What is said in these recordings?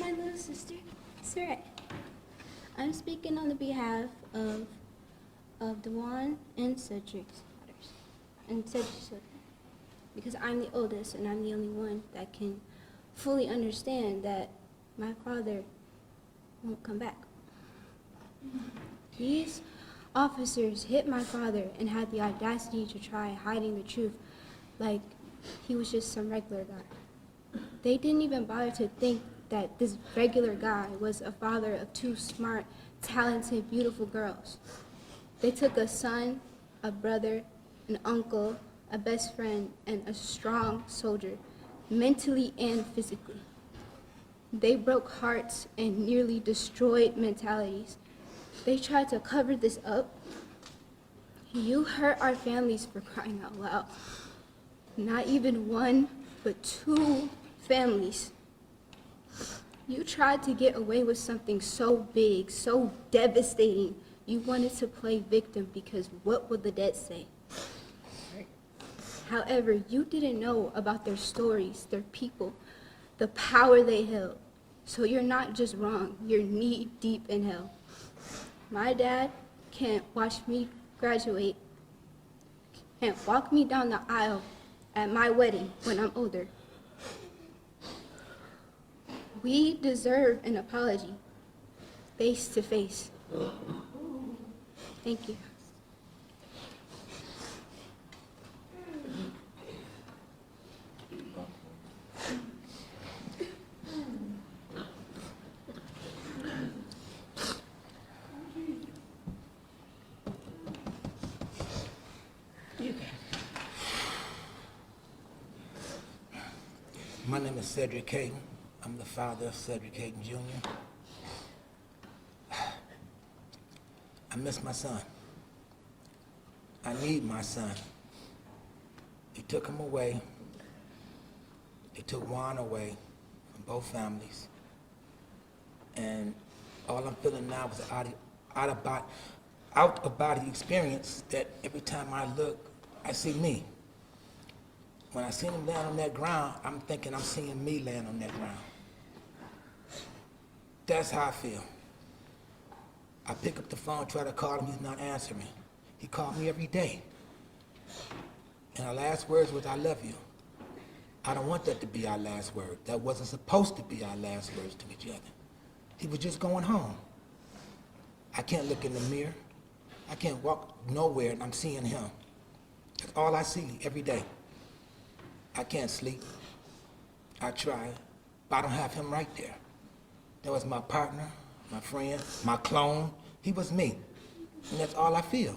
My little sister. It's all right. I'm speaking on the behalf of Dewan and Cedric's daughters. And Cedric's children. Because I'm the oldest and I'm the only one that can fully understand that my father won't come back. These officers hit my father and had the audacity to try hiding the truth like he was just some regular guy. They didn't even bother to think that this regular guy was a father of two smart, talented, beautiful girls. They took a son, a brother, an uncle, a best friend, and a strong soldier, mentally and physically. They broke hearts and nearly destroyed mentalities. They tried to cover this up. You hurt our families, for crying out loud. Not even one, but two families. You tried to get away with something so big, so devastating. You wanted to play victim because what would the dead say? However, you didn't know about their stories, their people, the power they held. So you're not just wrong, you're knee deep in hell. My dad can't watch me graduate, can't walk me down the aisle at my wedding when I'm older. We deserve an apology, face to face. Thank you. My name is Cedric Caton. I'm the father of Cedric Caton Jr. I miss my son. I need my son. They took him away. They took Juan away from both families. And all I'm feeling now is out of body experience that every time I look, I see me. When I see him land on that ground, I'm thinking I'm seeing me land on that ground. That's how I feel. I pick up the phone, try to call him, he's not answering. He called me every day. And our last words was, I love you. I don't want that to be our last word. That wasn't supposed to be our last words to each other. He was just going home. I can't look in the mirror. I can't walk nowhere and I'm seeing him. That's all I see every day. I can't sleep. I try, but I don't have him right there. That was my partner, my friend, my clone. He was me. And that's all I feel.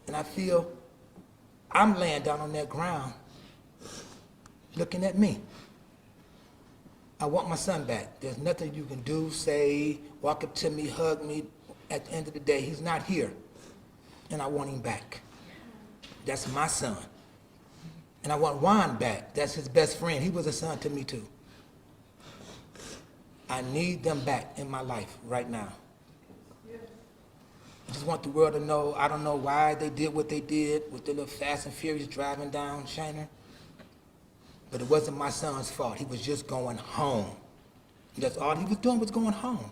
And I feel I'm laying down on that ground looking at me. I want my son back. There's nothing you can do, say, walk up to me, hug me. At the end of the day, he's not here. And I want him back. That's my son. And I want Juan back. That's his best friend. He was a son to me too. I need them back in my life right now. I just want the world to know, I don't know why they did what they did with the little Fast and Furious driving down Shiner. But it wasn't my son's fault. He was just going home. And that's all he was doing was going home.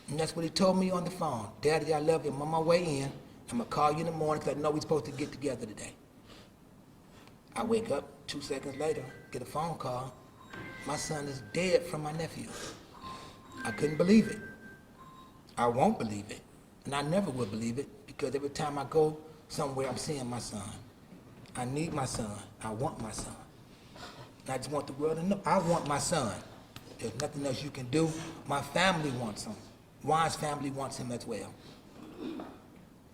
And that's what he told me on the phone. Daddy, I love you. I'm on my way in. I'm gonna call you in the morning because I know we're supposed to get together today. I wake up 2 seconds later, get a phone call. My son is dead from my nephew. I couldn't believe it. I won't believe it. And I never will believe it because every time I go somewhere, I'm seeing my son. I need my son. I want my son. And I just want the world to know, I want my son. There's nothing else you can do. My family wants him. Juan's family wants him as well.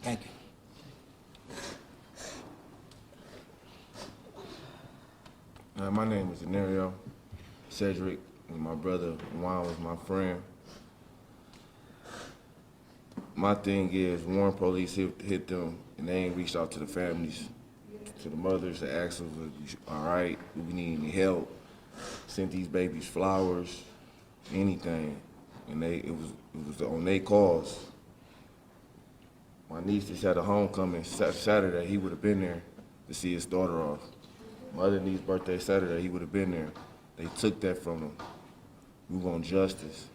Thank you. My name is Denario. Cedric was my brother. Juan was my friend. My thing is, Warren police hit them, and they ain't reached out to the families, to the mothers, to ask them, all right, do we need any help? Sent these babies flowers, anything, and it was on their cause. My niece just had a homecoming Saturday. He would have been there to see his daughter off. My other niece's birthday Saturday, he would have been there. They took that from him. We want justice.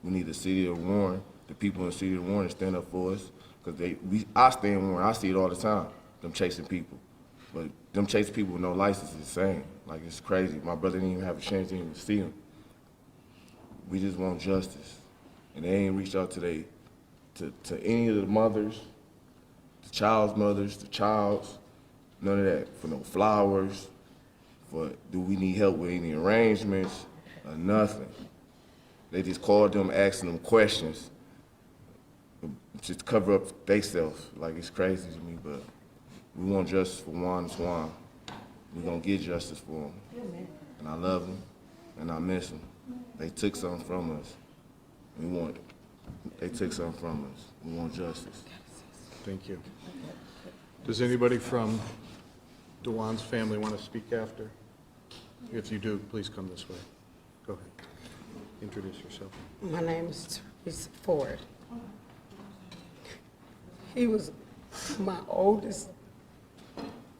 We need the city of Warren, the people in the city of Warren to stand up for us. Because I stay in Warren, I see it all the time, them chasing people. But them chasing people with no license is insane. Like, it's crazy. My brother didn't even have a chance to even see him. We just want justice. And they ain't reached out to any of the mothers, the child's mothers, the child's, none of that. For no flowers, for do we need help with any arrangements, or nothing. They just called them, asking them questions, just to cover up themselves. Like, it's crazy to me, but we want justice for Juan and Swan. We're gonna get justice for him. And I love him, and I miss him. They took something from us. They took something from us. We want justice. Thank you. Does anybody from Dewan's family want to speak after? If you do, please come this way. Go ahead. Introduce yourself. My name is Teresa Ford. He was my oldest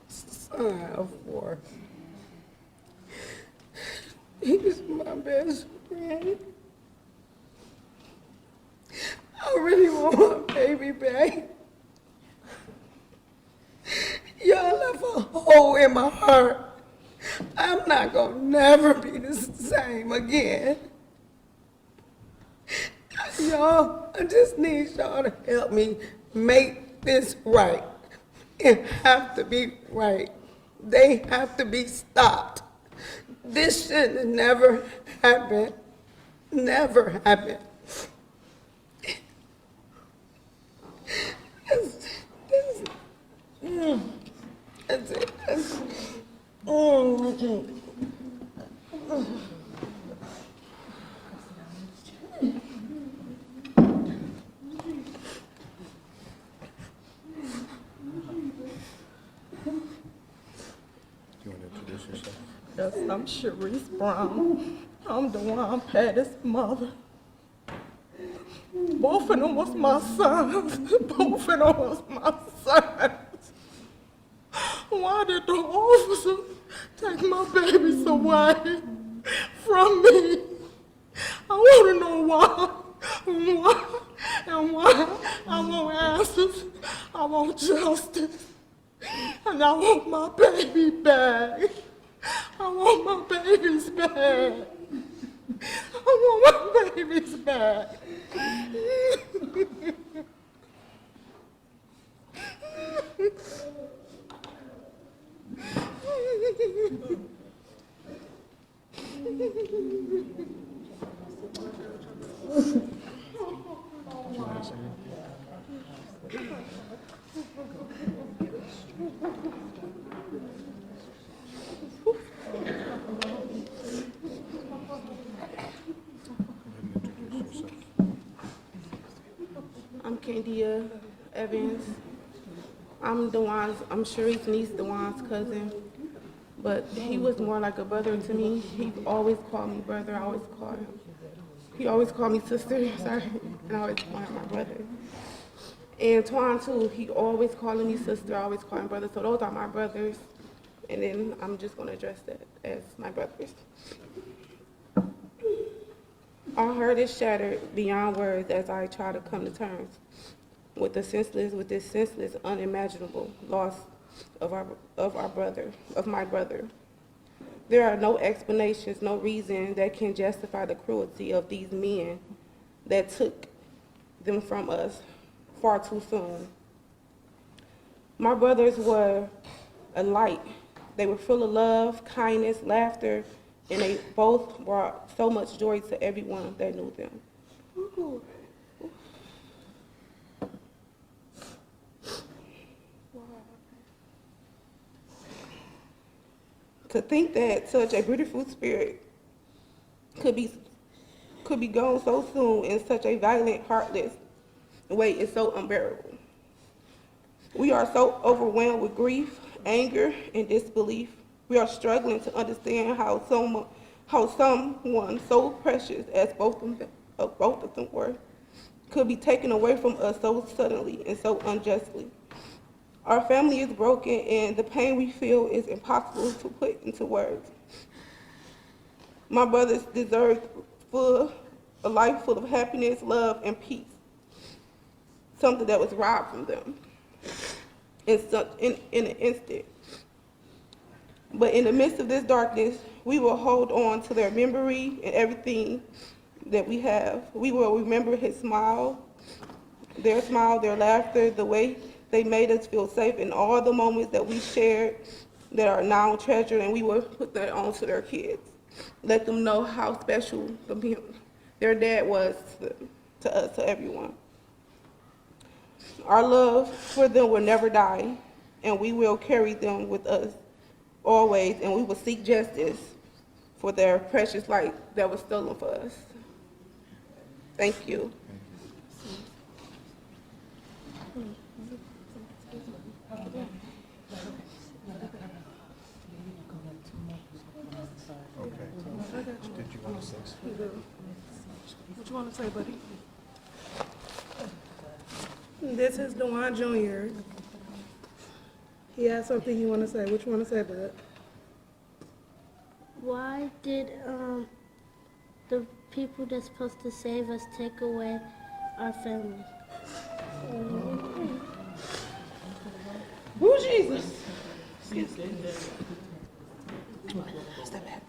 son of 4. He was my best friend. I really want my baby back. Y'all left a hole in my heart. I'm not gonna never be the same again. Y'all, I just need y'all to help me make this right. It have to be right. They have to be stopped. This should have never happened. Never happened. That's it. Okay. You want to introduce yourself? Yes, I'm Sharice Brown. I'm Dewan Patty's mother. Both of them was my sons. Both of them was my sons. Why did the officer take my babies away from me? I want to know why. Why? And why? I want answers. I want justice. And I want my baby back. I want my babies back. I want my babies back. I'm Candia Evans. I'm Sharice's niece, Dewan's cousin. But he was more like a brother to me. He always called me brother. I always called him. He always called me sister, sorry. And I always called him my brother. And Twan too, he always calling me sister, I always call him brother. So those are my brothers. And then I'm just gonna address that as my brothers. Our heart is shattered beyond words as I try to come to terms with this senseless, unimaginable loss of my brother. There are no explanations, no reason that can justify the cruelty of these men that took them from us far too soon. My brothers were a light. They were full of love, kindness, laughter, and they both brought so much joy to everyone that knew them. Ooh. Wow. To think that such a beautiful spirit could be gone so soon in such a violent, heartless way is so unbearable. We are so overwhelmed with grief, anger, and disbelief. We are struggling to understand how someone so precious as both of them were could be taken away from us so suddenly and so unjustly. Our family is broken, and the pain we feel is impossible to put into words. My brothers deserve full a life full of happiness, love, and peace, something that was robbed from them in an instant. But in the midst of this darkness, we will hold on to their memory and everything that we have. We will remember his smile, their laughter, the way they made us feel safe, and all the moments that we shared that are now treasured, and we will put that on to their kids. Let them know how special their dad was to us, to everyone. Our love for them will never die, and we will carry them with us always, and we will seek justice for their precious life that was stolen for us. Thank you. Did you want to say something? What you want to say, buddy? This is Dewan Jr. He has something you want to say. What you want to say, bud? Why did the people that's supposed to save us take away our family? Who Jesus? Step back.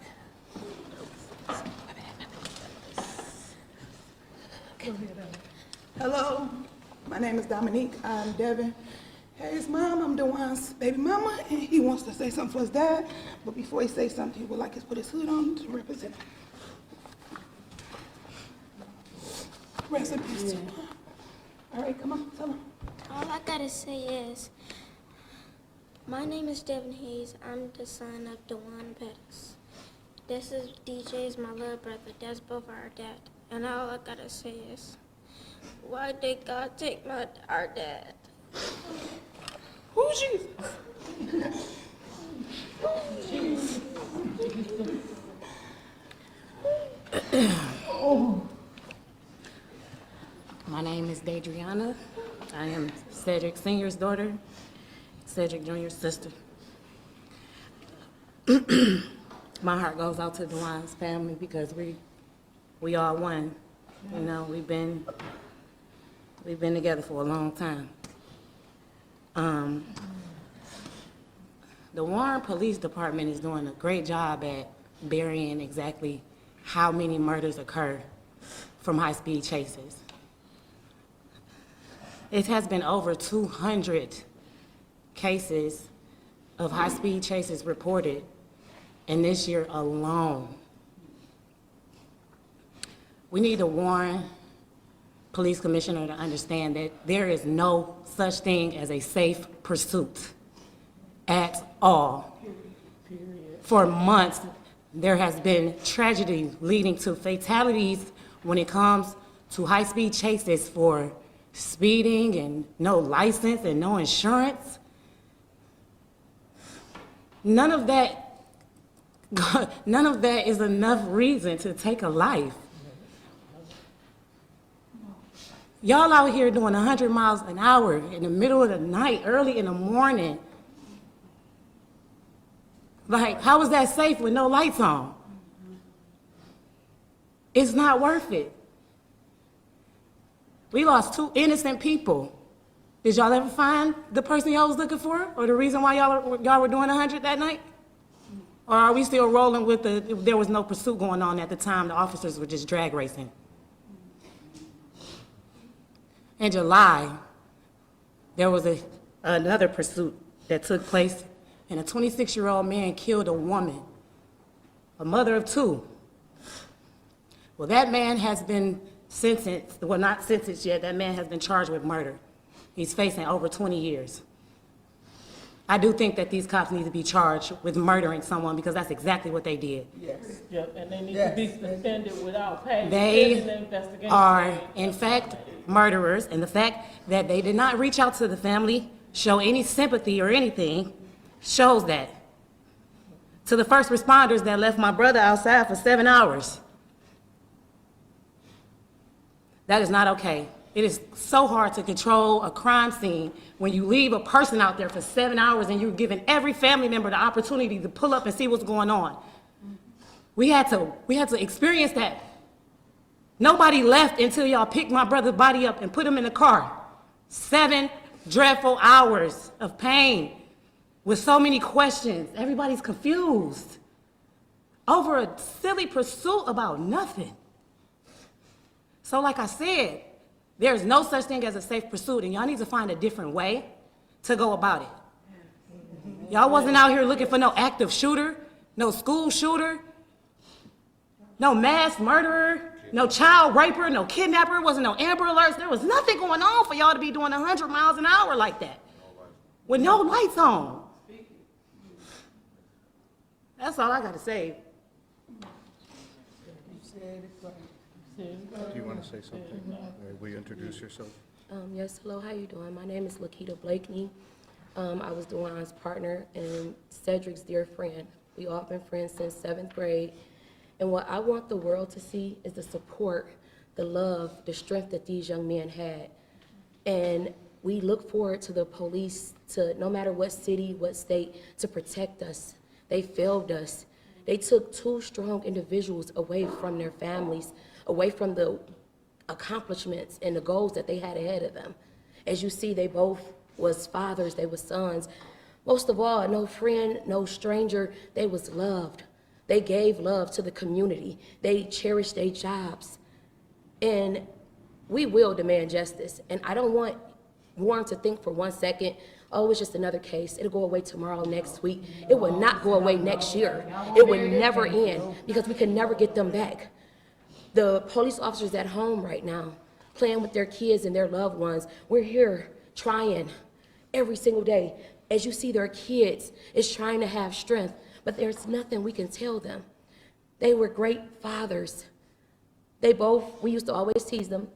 Hello, my name is Dominique. I'm Devin. Hey, his mom, I'm Dewan's baby mama, and he wants to say something for his dad, but before he says something, he would like to put his hood on to represent him. Rest in peace. All right, come on, tell him. All I gotta say is, my name is Devin Hayes. I'm the son of Dewan Pettis. This is DJ's my little brother. That's both our dad. And all I gotta say is, why did God take our dad? Who Jesus? My name is Deidreana. I am Cedric Sr.'s daughter, Cedric Jr.'s sister. My heart goes out to Dewan's family because we all one. You know, we've been together for a long time. The Warren Police Department is doing a great job at burying exactly how many murders occur from high-speed chases. It has been over 200 cases of high-speed chases reported in this year alone. We need the Warren Police Commissioner to understand that there is no such thing as a safe pursuit at all. For months, there has been tragedy leading to fatalities when it comes to high-speed chases for speeding and no license and no insurance. None of that is enough reason to take a life. Y'all out here doing 100 miles an hour in the middle of the night, early in the morning. Like, how is that safe with no lights on? It's not worth it. We lost 2 innocent people. Did y'all ever find the person y'all was looking for, or the reason why y'all were doing 100 that night? Or are we still rolling with there was no pursuit going on at the time, the officers were just drag racing? In July, there was another pursuit that took place, and a 26-year-old man killed a woman, a mother of 2. Well, that man has been sentenced, well, not sentenced yet, that man has been charged with murder. He's facing over 20 years. I do think that these cops need to be charged with murdering someone because that's exactly what they did. Yes. Yep, and they need to be suspended without pay. They are, in fact, murderers, and the fact that they did not reach out to the family, show any sympathy or anything, shows that. To the first responders that left my brother outside for 7 hours. That is not okay. It is so hard to control a crime scene when you leave a person out there for 7 hours and you're giving every family member the opportunity to pull up and see what's going on. We had to experience that Nobody left until y'all picked my brother's body up and put him in the car. 7 dreadful hours of pain with so many questions. Everybody's confused over a silly pursuit about nothing. So like I said, there's no such thing as a safe pursuit, and y'all need to find a different way to go about it. Y'all wasn't out here looking for no active shooter, no school shooter, no mass murderer, no child raper, no kidnapper, wasn't no Amber Alerts. There was nothing going on for y'all to be doing 100 miles an hour like that with no lights on. That's all I got to say. Do you want to say something? Will you introduce yourself? Yes, hello, how you doing? My name is Lakita Blakeney. I was Dewan's partner and Cedric's dear friend. We all been friends since 7th grade. And what I want the world to see is the support, the love, the strength that these young men had. And we look forward to the police, to no matter what city, what state, to protect us. They failed us. They took 2 strong individuals away from their families, away from the accomplishments and the goals that they had ahead of them. As you see, they both was fathers, they were sons. Most of all, no friend, no stranger, they was loved. They gave love to the community. They cherished their jobs. And we will demand justice. And I don't want Warren to think for 1 second, oh, it's just another case. It'll go away tomorrow, next week. It will not go away next year. It will never end because we can never get them back. The police officers at home right now, playing with their kids and their loved ones, we're here trying every single day. As you see, their kids is trying to have strength, but there's nothing we can tell them. They were great fathers. They both, we used to always tease them.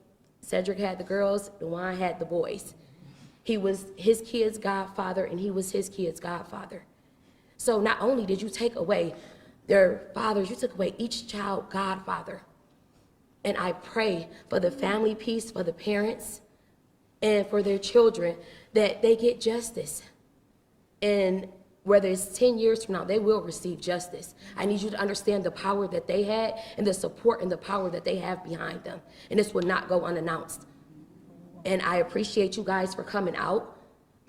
Cedric had the girls, Dewan had the boys. He was his kid's godfather, and he was his kid's godfather. So not only did you take away their fathers, you took away each child godfather. And I pray for the family peace, for the parents, and for their children, that they get justice. And whether it's 10 years from now, they will receive justice. I need you to understand the power that they had and the support and the power that they have behind them. And this will not go unannounced. And I appreciate you guys for coming out.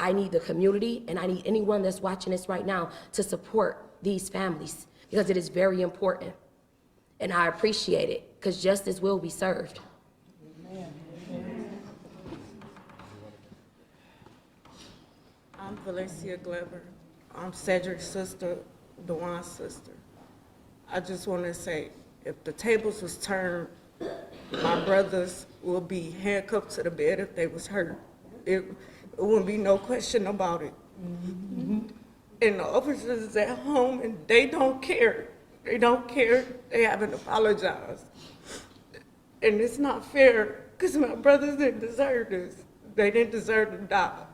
I need the community, and I need anyone that's watching this right now to support these families, because it is very important. And I appreciate it, because justice will be served. I'm Valencia Glover. I'm Cedric's sister, Dewan's sister. I just want to say, if the tables was turned, my brothers will be handcuffed to the bed if they was hurt. It wouldn't be no question about it. And the officers at home, and they don't care. They don't care. They haven't apologized. And it's not fair, because my brothers didn't deserve this. They didn't deserve to die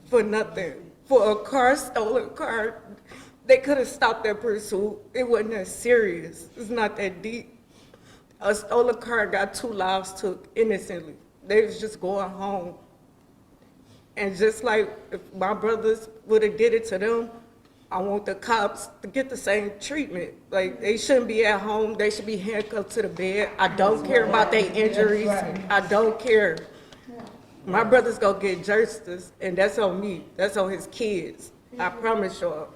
for nothing. For a car, stolen car, they could have stopped that pursuit. It wasn't that serious. It's not that deep. A stolen car got 2 lives took innocently. They was just going home. And just like if my brothers would have did it to them, I want the cops to get the same treatment. Like, they shouldn't be at home. They should be handcuffed to the bed. I don't care about their injuries. I don't care. My brother's gonna get justice, and that's on me. That's on his kids. I promise y'all.